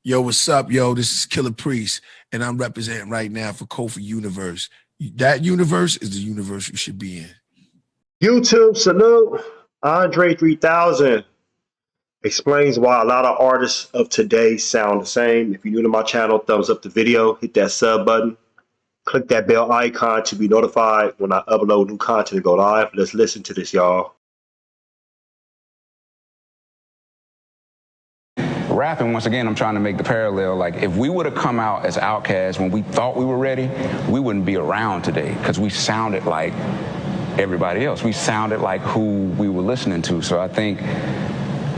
Yo, what's up, yo? This is Killer Priest, and I'm representing right now for Kofi Universe. That universe is the universe you should be in. YouTube salute. Andre 3000 explains why a lot of artists of today sound the same. If you're new to my channel, thumbs up the video, hit that sub button, click that bell icon to be notified when I upload new content and go live. Let's listen to this, y'all. Rapping, once again, I'm trying to make the parallel. Like, if we would have come out as Outkast when we thought we were ready, we wouldn't be around today because we sounded like everybody else. We sounded like who we were listening to. So I think,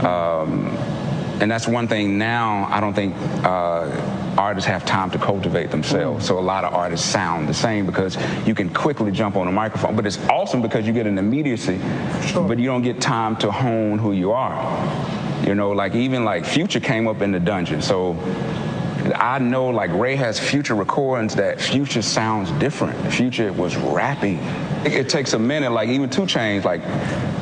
and that's one thing now, I don't think artists have time to cultivate themselves. So a lot of artists sound the same because you can quickly jump on a microphone. But it's awesome because you get an immediacy, but you don't get time to hone who you are. You know, like even like Future came up in the dungeon. So I know like Ray has Future recordings that Future sounds different. Future was rapping. It takes a minute, like even 2 Chainz, like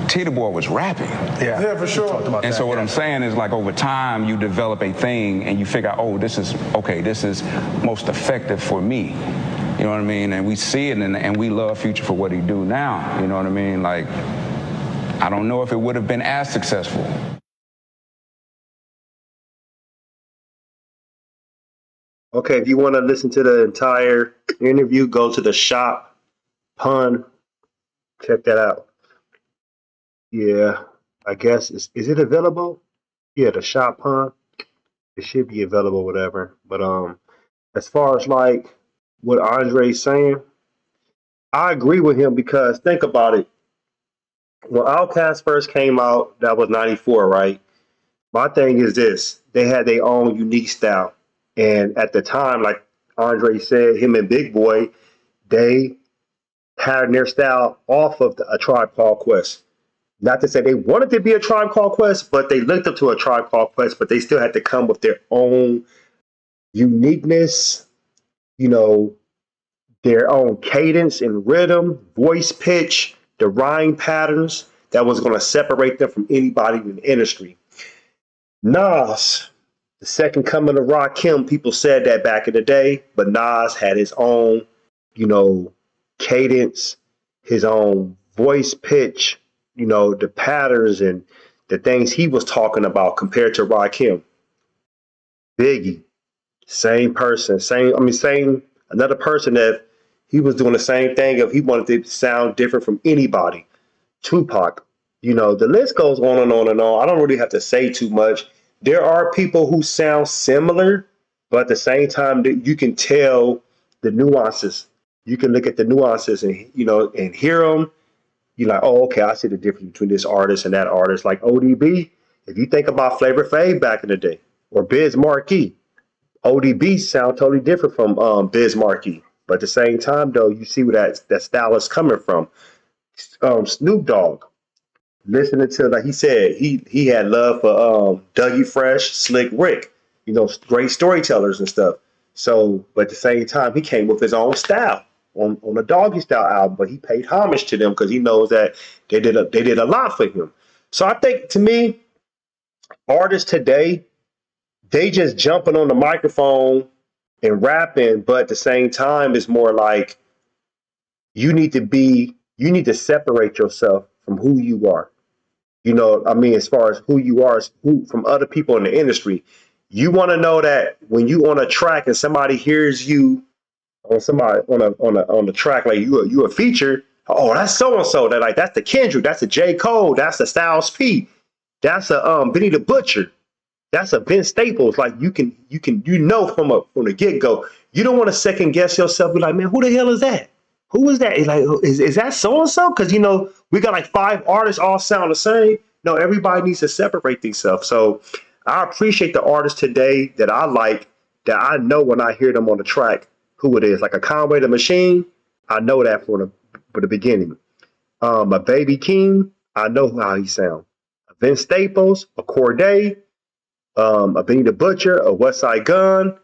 Titty Boy was rapping. Yeah, for sure. And so what I'm saying is like over time you develop a thing and you figure out, oh, this is most effective for me. You know what I mean? And we see it and we love Future for what he do now. You know what I mean? Like, I don't know if it would have been as successful. Okay, if you want to listen to the entire interview, go to the shop pun. Check that out. Yeah, I guess is it available? Yeah, the shop pun. It should be available, whatever. But as far as like what Andre's saying, I agree with him because think about it. When Outkast first came out, that was '94, right? My thing is this: they had their own unique style. And at the time, like Andre said, him and Big Boy, they had their style off of A Tribe Called Quest. Not to say they wanted to be A Tribe Called Quest, but they looked up to A Tribe Called Quest, but they still had to come with their own uniqueness, you know, their own cadence and rhythm, voice pitch, the rhyme patterns that was going to separate them from anybody in the industry. Nas, the second coming of Rakim, people said that back in the day, but Nas had his own, you know, cadence, his own voice pitch, you know, the patterns and the things he was talking about compared to Rakim. Biggie, same person, another person that he was doing the same thing if he wanted to sound different from anybody. Tupac, you know, the list goes on and on and on. I don't really have to say too much. There are people who sound similar, but at the same time, you can tell the nuances. You can look at the nuances and, you know, and hear them. You're like, oh, okay, I see the difference between this artist and that artist. Like ODB, if you think about Flavor Flav back in the day, or Biz Markie, ODB sound totally different from Biz Markie. But at the same time, though, you see where that style is coming from. Snoop Dogg. Listening to, like he said, he had love for Dougie Fresh, Slick Rick, you know, great storytellers and stuff. So, but at the same time, he came with his own style on the Doggy Style album, but he paid homage to them because he knows that they did a lot for him. So I think, to me, artists today, they just jumping on the microphone and rapping, but at the same time, it's more like you need to separate yourself from who you are. You know, I mean, as far as who you are, from other people in the industry, you want to know that when you on a track and somebody hears you on the track, like you a feature, oh, that's so and so. That like that's the Kendrick, that's the J.Cole, that's the Styles P, that's a Benny the Butcher, that's a Vince Staples. Like you know from the get go, you don't want to second guess yourself. Be like, man, who the hell is that? Who is that? Like, is that so-and-so? Because, you know, we got like 5 artists all sound the same. No, everybody needs to separate themselves. So I appreciate the artists today that I like, that I know when I hear them on the track who it is. Like a Conway the Machine, I know that for the beginning. A Baby King, I know how he sounds. A Vince Staples, a Corday, a Benny the Butcher, a West Side Gun,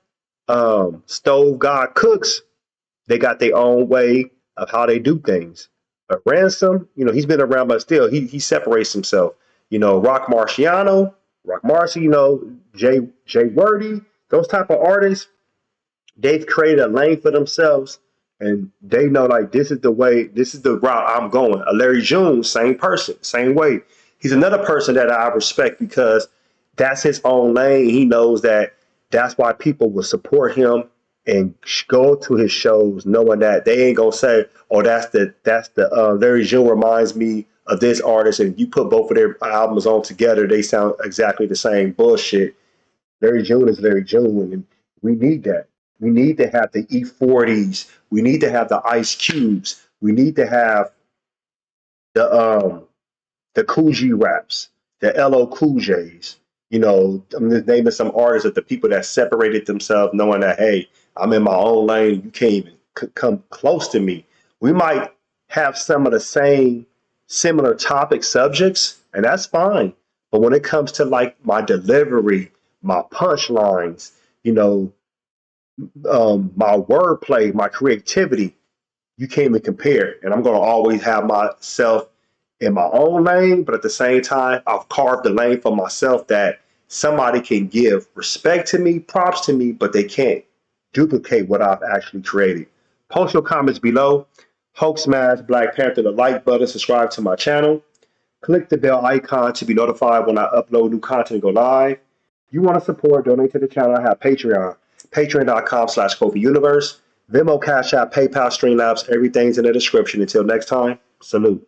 Stove God Cooks. They got their own way of how they do things. But Ransom, you know, he's been around, but still he separates himself. You know, Rock Marciano, you know, Jay Wordy, Those type of artists, they've created a lane for themselves, and they know like this is the way, this is the route I'm going. A Larry June, same person, same way. He's another person that I respect because that's his own lane. He knows that that's why people will support him and go to his shows, knowing that they ain't gonna say, "Oh, that's the Larry June reminds me of this artist," and you put both of their albums on together, they sound exactly the same. Bullshit. Larry June is Larry June, and we need that. We need to have the E40s. We need to have the Ice Cubes. We need to have the Cool G raps, the LO Cool J's. You know, I'm just naming some artists of the people that separated themselves, knowing that hey, I'm in my own lane. You can't even come close to me. We might have some of the same similar topic subjects, and that's fine. But when it comes to like my delivery, my punchlines, you know, my wordplay, my creativity, you can't even compare. And I'm going to always have myself in my own lane, but at the same time, I've carved a lane for myself that somebody can give respect to me, props to me, but they can't duplicate what I've actually created. Post your comments below. Hulk smash Black Panther the like button, subscribe to my channel. Click the bell icon to be notified when I upload new content and go live. You want to support, donate to the channel, I have Patreon. Patreon.com/KofiUniverse. Venmo, Cash App, PayPal, Streamlabs, everything's in the description. Until next time, salute.